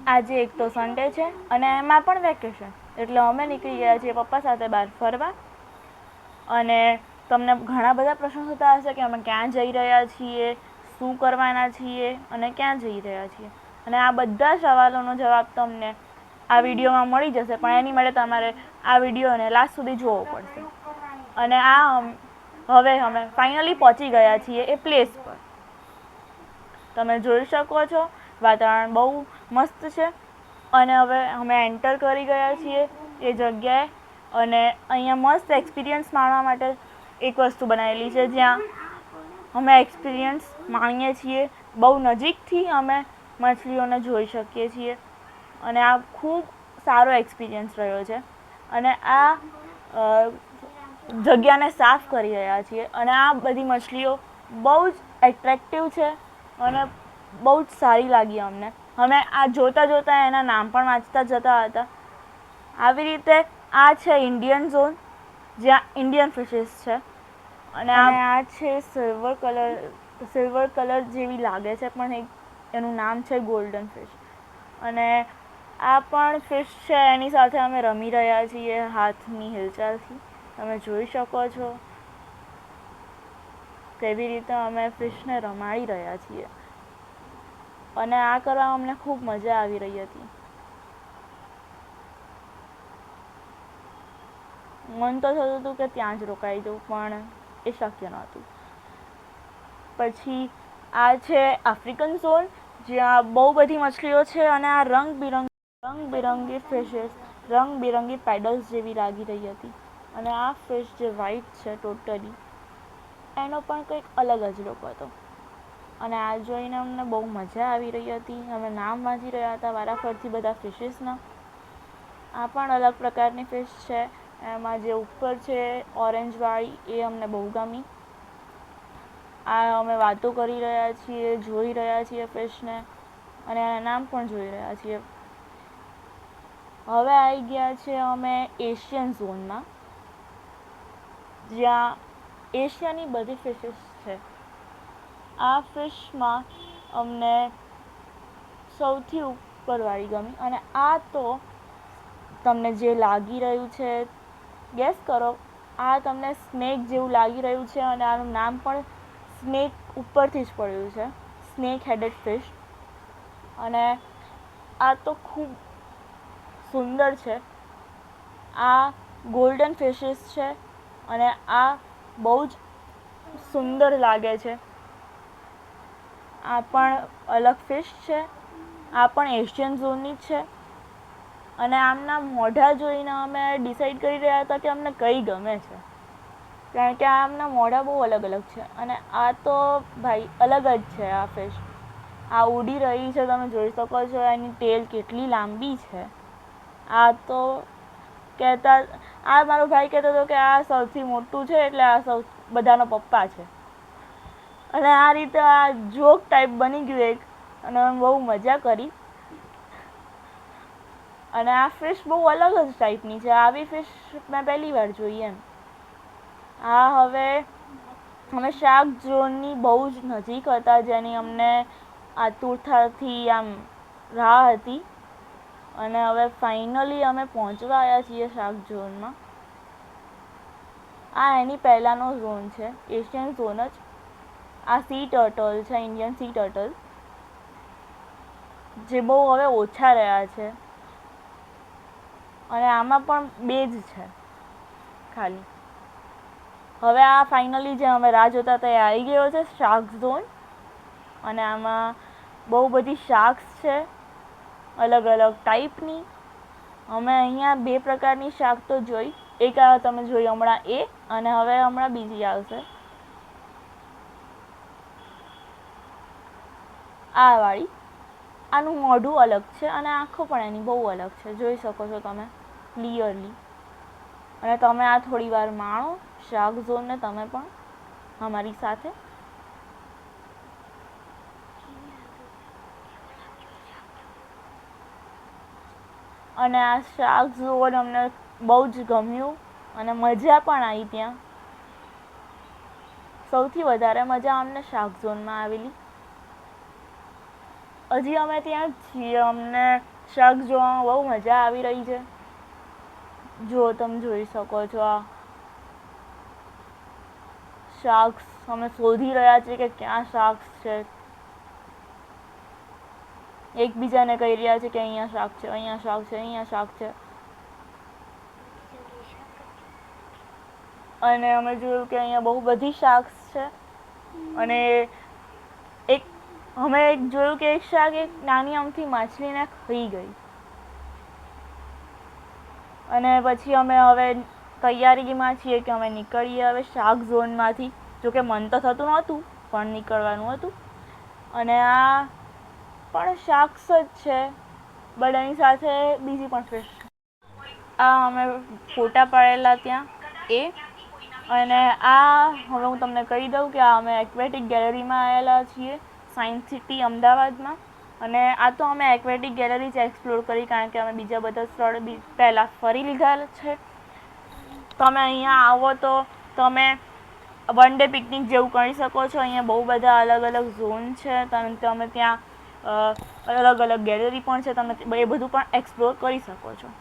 આજે એક તો સન્ડે છે અને એમાં પણ વેકેશન, એટલે અમે નીકળી ગયા છીએ પપ્પા સાથે બહાર ફરવા. અને તમને ઘણા બધા પ્રશ્નો થતા હશે કે અમે ક્યાં જઈ રહ્યા છીએ, શું કરવાના છીએ અને ક્યાં જઈ રહ્યા છીએ. અને આ બધા સવાલોનો જવાબ તમને આ વિડીયોમાં મળી જશે, પણ એની માટે તમારે આ વિડીયોને લાસ્ટ સુધી જોવો પડશે. અને હવે અમે ફાઇનલી પહોંચી ગયા છીએ એ પ્લેસ પર. તમે જોઈ શકો છો વાતાવરણ બહુ મસ્ત છે. અને હવે અમે એન્ટર કરી ગયા છીએ એ જગ્યાએ. અને અહીંયા મસ્ત એક્સપિરિયન્સ માણવા માટે એક વસ્તુ બનાવેલી છે, જ્યાં અમે એક્સપિરિયન્સ માણીએ છીએ. બહુ નજીકથી અમે માછલીઓને જોઈ શકીએ છીએ. અને આ ખૂબ સારો એક્સપિરિયન્સ રહ્યો છે. અને આ જગ્યાને સાફ કરી રહ્યા છીએ. અને આ બધી માછલીઓ બહુ જ એટ્રેક્ટિવ છે અને બહુ જ સારી લાગી અમને. અમે આ જોતાં જોતાં એના નામ પણ વાંચતા જતા હતા. આવી રીતે આ છે ઇન્ડિયન ઝોન, જ્યાં ઇન્ડિયન ફિશિસ છે. અને આ છે સિલ્વર કલર જેવી લાગે છે, પણ એનું નામ છે ગોલ્ડન ફિશ. અને આ પણ ફિશ છે, એની સાથે અમે રમી રહ્યા છીએ હાથની હિલચાલથી. તમે જોઈ શકો છો કેવી રીતે અમે ફિશને રમાડી રહ્યા છીએ. અને આ કરવામાં અમને ખૂબ મજા આવી રહી હતી. મન તો થતું હતું કે ત્યાં જ રોકાઈ જવું, પણ એ શક્ય નહોતું. પછી આ છે આફ્રિકન ઝોન, જ્યાં બહુ બધી માછલીઓ છે. અને આ રંગબેરંગી ફિશિસ, રંગબેરંગી પેડલ્સ જેવી લાગી રહી હતી. અને આ ફિશ જે વ્હાઈટ છે ટોટલી, એનો પણ કંઈક અલગ જ લુક હતો. અને આ જોઈને અમને બહુ મજા આવી રહી હતી. અમે નામ વાંચી રહ્યા હતા વારાફરતી બધા ફિશિસના. આ પણ અલગ પ્રકારની ફિશ છે. એમાં જે ઉપર છે ઓરેન્જવાળી, એ અમને બહુ ગમી. આ અમે વાતો કરી રહ્યા છીએ, જોઈ રહ્યા છીએ ફિશને, અને એના નામ પણ જોઈ રહ્યા છીએ. હવે આવી ગયા છે અમે એશિયન ઝોનમાં, જ્યાં એશિયાની બધી ફિશિસ છે. આ ફિશમાં અમને સૌથી ઉપરવાળી ગમી. અને આ તો તમને જે લાગી રહ્યું છે, ગેસ કરો. આ તમને સ્નેક જેવું લાગી રહ્યું છે. અને આનું નામ પણ સ્નેક ઉપરથી જ પડ્યું છે, સ્નેક હેડેડ ફિશ. અને આ તો ખૂબ સુંદર છે. આ ગોલ્ડન ફિશિસ છે. અને આ બહુ જ સુંદર લાગે છે. આ પણ અલગ ફિશ છે. આ પણ એશિયન ઝોનની જ છે. અને આમના મોઢા જોઈને અમે ડિસાઈડ કરી રહ્યા હતા કે અમને કઈ ગમે છે, કારણ કે આમના મોઢા બહુ અલગ અલગ છે. અને આ તો ભાઈ અલગ જ છે આ ફિશ. આ ઉડી રહી છે, તમે જોઈ શકો છો. એની ટેલ કેટલી લાંબી છે. આ તો મારો ભાઈ કહેતો હતો કે આ સૌથી મોટું છે, એટલે આ બધાનો પપ્પા છે. અને આ રીતે આ જોક ટાઈપ બની ગયું એક. અને અમે બહુ મજા કરી. અને આ ફિશ બહુ અલગ જ ટાઈપની છે. આવી ફિશ મેં પહેલી વાર જોઈ એમ. હવે અમે શાર્ક ઝોનની બહુ જ નજીક હતા, જેની અમને આતુરતાથી આમ રાહ હતી. અને હવે ફાઇનલી અમે પહોંચવા આવ્યા છીએ શાર્ક ઝોનમાં. આ એની પહેલાંનો ઝોન છે, એશિયન ઝોન જ. આ સી ટર્ટલ છે, ઇન્ડિયન સી ટર્ટલ, જે બહુ હવે ઓછા રહ્યા છે. અને આમાં પણ બે જ છે ખાલી. હવે આ ફાઇનલી જે અમે રાહ જોતા હતા એ આવી ગયો છે, શાર્ક ઝોન. અને આમાં બહુ બધી શાર્ક્સ છે, અલગ અલગ ટાઈપની. અમે અહીંયા બે પ્રકારની શાર્ક તો જોઈ. એક તમે જોઈ હમણાં એ, અને હવે હમણાં બીજી આવશે આ વાળી. આનું મોઢું અલગ છે અને આંખો પણ એની બહુ અલગ છે, જોઈ શકો છો તમે ક્લિયરલી. અને તમે આ થોડી વાર માણો શાર્ક ઝોનને તમે પણ અમારી સાથે. અને આ શાર્ક ઝોન અમને બહુ જ ગમ્યું અને મજા પણ આવી ત્યાં. સૌથી વધારે મજા અમને શાર્ક ઝોનમાં આવેલી. હજી અમે ત્યાં જ છીએ, અમને શાક જોવામાં બહુ મજા આવી રહી છે. જો તમે જોઈ શકો છો આ શાર્ક્સ, અમે શોધી રહ્યા છીએ કે ક્યાં શાર્ક્સ છે. એકબીજાને કહી રહ્યા છે કે અહીંયા શાર્ક છે, અહીંયા શાર્ક છે, અહીંયા શાર્ક છે. અને અમે જોયું કે અહીંયા બહુ બધી શાર્ક્સ છે. અને અમે જોયું કે એક શાર્ક એક નાની અમથી માછલીને ખાઈ ગઈ. અને પછી અમે હવે તૈયારીમાં છીએ કે અમે નીકળીએ હવે શાર્ક ઝોનમાંથી. જોકે મન તો થતું નહોતું પણ નીકળવાનું હતું. અને આ પણ શાર્ક્સ જ છે, બટ એની સાથે બીજી પણ ફિશ. આ અમે ફોટા પાડેલા ત્યાં એ. અને આ હવે હું તમને કહી દઉં કે આ અમે એક્વેટિક ગેલેરીમાં આવેલા છીએ, સાયન્સ સિટી અમદાવાદમાં. અને આ તો અમે એક્વેટિક ગેલેરી જ એક્સપ્લોર કરી, કારણ કે અમે બીજા બધા સ્થળ પહેલાં ફરી લીધા છે. તમે અહીંયા આવો તો તમે વન ડે પિકનિક જેવું કરી શકો છો. અહીંયા બહુ બધા અલગ અલગ ઝોન છે, તમે ત્યાં અલગ અલગ ગેલેરી પણ છે, તમે એ બધું પણ એક્સપ્લોર કરી શકો છો.